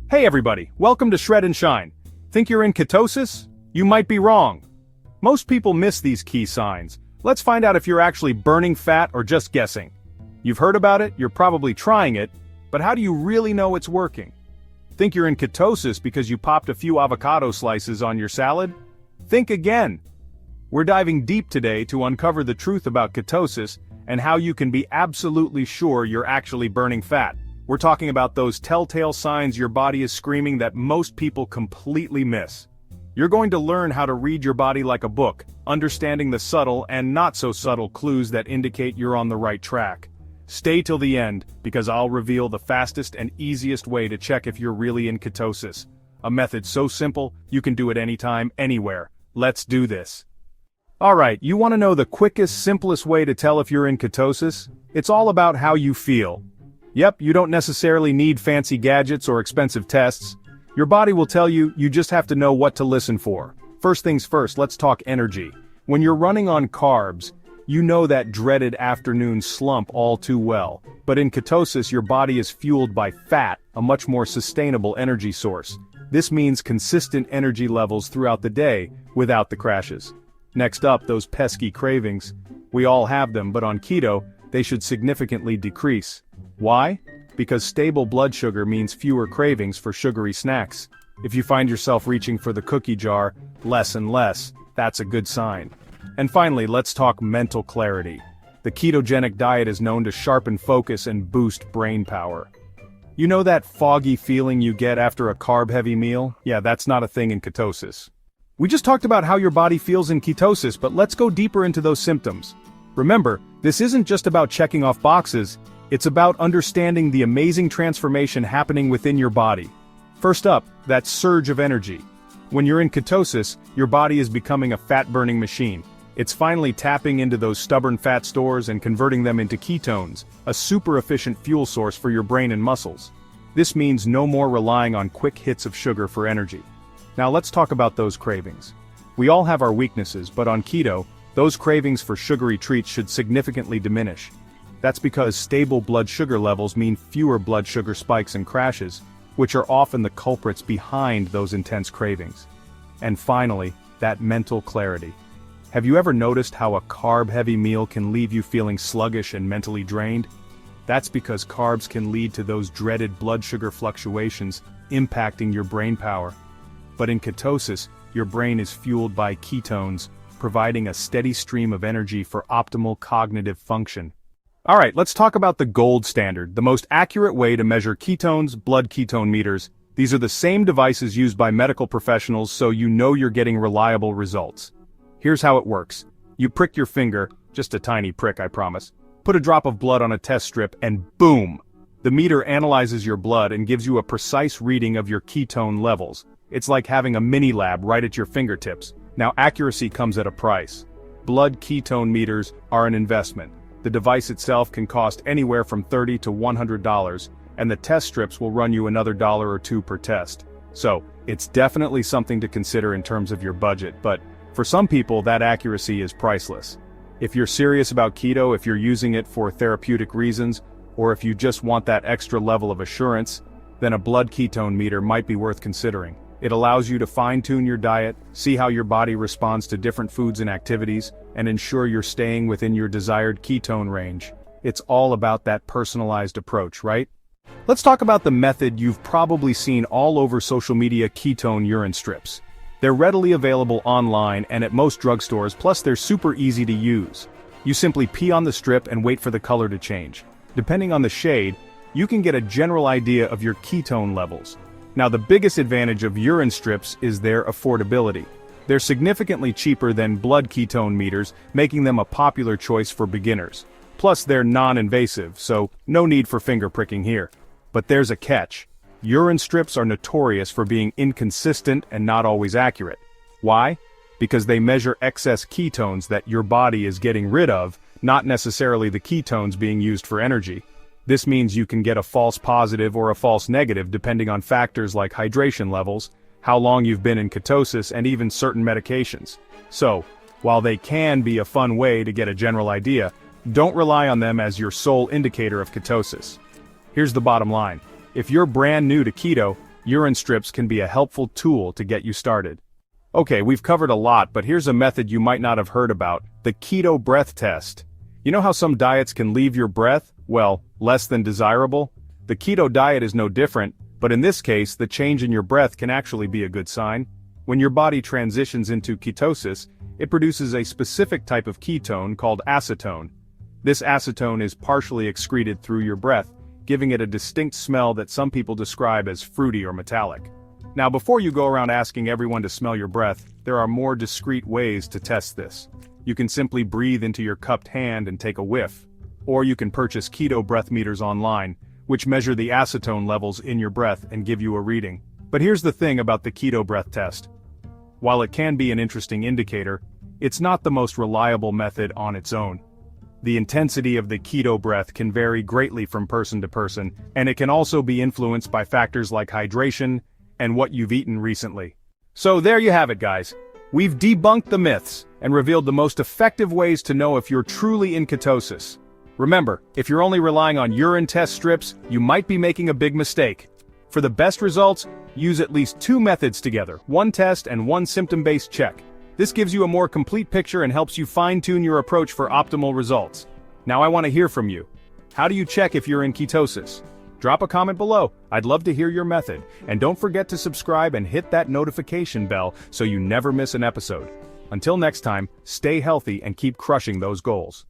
Hey everybody, welcome to Shred and Shine. Think you're in ketosis? You might be wrong. Most people miss these key signs. Let's find out if you're actually burning fat or just guessing. You've heard about it, you're probably trying it, but how do you really know it's working? Think you're in ketosis because you popped a few avocado slices on your salad? Think again. We're diving deep today to uncover the truth about ketosis and how you can be absolutely sure you're actually burning fat. We're talking about those telltale signs your body is screaming that most people completely miss. You're going to learn how to read your body like a book, understanding the subtle and not so subtle clues that indicate you're on the right track. Stay till the end, because I'll reveal the fastest and easiest way to check if you're really in ketosis. A method so simple, you can do it anytime, anywhere. Let's do this. Alright, you want to know the quickest, simplest way to tell if you're in ketosis? It's all about how you feel. Yep, you don't necessarily need fancy gadgets or expensive tests. Your body will tell you, you just have to know what to listen for. First things first, let's talk energy. When you're running on carbs, you know that dreaded afternoon slump all too well. But in ketosis, your body is fueled by fat, a much more sustainable energy source. This means consistent energy levels throughout the day, without the crashes. Next up, those pesky cravings. We all have them, but on keto, they should significantly decrease. Why? Because stable blood sugar means fewer cravings for sugary snacks. If you find yourself reaching for the cookie jar, less and less, that's a good sign. And finally, let's talk mental clarity. The ketogenic diet is known to sharpen focus and boost brain power. You know that foggy feeling you get after a carb-heavy meal? Yeah, that's not a thing in ketosis. We just talked about how your body feels in ketosis, but let's go deeper into those symptoms. Remember, this isn't just about checking off boxes, it's about understanding the amazing transformation happening within your body. First up, that surge of energy. When you're in ketosis, your body is becoming a fat-burning machine. It's finally tapping into those stubborn fat stores and converting them into ketones, a super efficient fuel source for your brain and muscles. This means no more relying on quick hits of sugar for energy. Now let's talk about those cravings. We all have our weaknesses, but on keto, those cravings for sugary treats should significantly diminish. That's because stable blood sugar levels mean fewer blood sugar spikes and crashes, which are often the culprits behind those intense cravings. And finally, that mental clarity. Have you ever noticed how a carb-heavy meal can leave you feeling sluggish and mentally drained? That's because carbs can lead to those dreaded blood sugar fluctuations, impacting your brain power. But in ketosis, your brain is fueled by ketones, providing a steady stream of energy for optimal cognitive function. Alright, let's talk about the gold standard, the most accurate way to measure ketones, blood ketone meters. These are the same devices used by medical professionals, so you know you're getting reliable results. Here's how it works. You prick your finger, just a tiny prick, I promise. Put a drop of blood on a test strip and boom! The meter analyzes your blood and gives you a precise reading of your ketone levels. It's like having a mini lab right at your fingertips. Now accuracy comes at a price. Blood ketone meters are an investment. The device itself can cost anywhere from $30 to $100, and the test strips will run you another $1 or $2 per test. So, it's definitely something to consider in terms of your budget, but for some people that accuracy is priceless. If you're serious about keto, if you're using it for therapeutic reasons, or if you just want that extra level of assurance, then a blood ketone meter might be worth considering. It allows you to fine-tune your diet, see how your body responds to different foods and activities, and ensure you're staying within your desired ketone range. It's all about that personalized approach, right? Let's talk about the method you've probably seen all over social media: ketone urine strips. They're readily available online and at most drugstores, plus they're super easy to use. You simply pee on the strip and wait for the color to change. Depending on the shade, you can get a general idea of your ketone levels. Now the biggest advantage of urine strips is their affordability. They're significantly cheaper than blood ketone meters, making them a popular choice for beginners. Plus they're non-invasive, so no need for finger pricking here. But there's a catch. Urine strips are notorious for being inconsistent and not always accurate. Why? Because they measure excess ketones that your body is getting rid of, not necessarily the ketones being used for energy. This means you can get a false positive or a false negative depending on factors like hydration levels, how long you've been in ketosis, and even certain medications. So, while they can be a fun way to get a general idea, don't rely on them as your sole indicator of ketosis. Here's the bottom line. If you're brand new to keto, Urine strips can be a helpful tool to get you started. Okay, we've covered a lot, but here's a method you might not have heard about, the keto breath test. You know how some diets can leave your breath, well, less than desirable? The keto diet is no different, but in this case, the change in your breath can actually be a good sign. When your body transitions into ketosis, it produces a specific type of ketone called acetone. This acetone is partially excreted through your breath, giving it a distinct smell that some people describe as fruity or metallic. Now, before you go around asking everyone to smell your breath, there are more discreet ways to test this. You can simply breathe into your cupped hand and take a whiff. Or you can purchase keto breath meters online, which measure the acetone levels in your breath and give you a reading. But here's the thing about the keto breath test. While it can be an interesting indicator, it's not the most reliable method on its own. The intensity of the keto breath can vary greatly from person to person, and it can also be influenced by factors like hydration and what you've eaten recently. So there you have it, guys. We've debunked the myths and revealed the most effective ways to know if you're truly in ketosis. Remember, if you're only relying on urine test strips, you might be making a big mistake. For the best results, use at least 2 methods together, 1 test and 1 symptom-based check. This gives you a more complete picture and helps you fine-tune your approach for optimal results. Now I want to hear from you. How do you check if you're in ketosis? Drop a comment below, I'd love to hear your method, and don't forget to subscribe and hit that notification bell so you never miss an episode. Until next time, stay healthy and keep crushing those goals.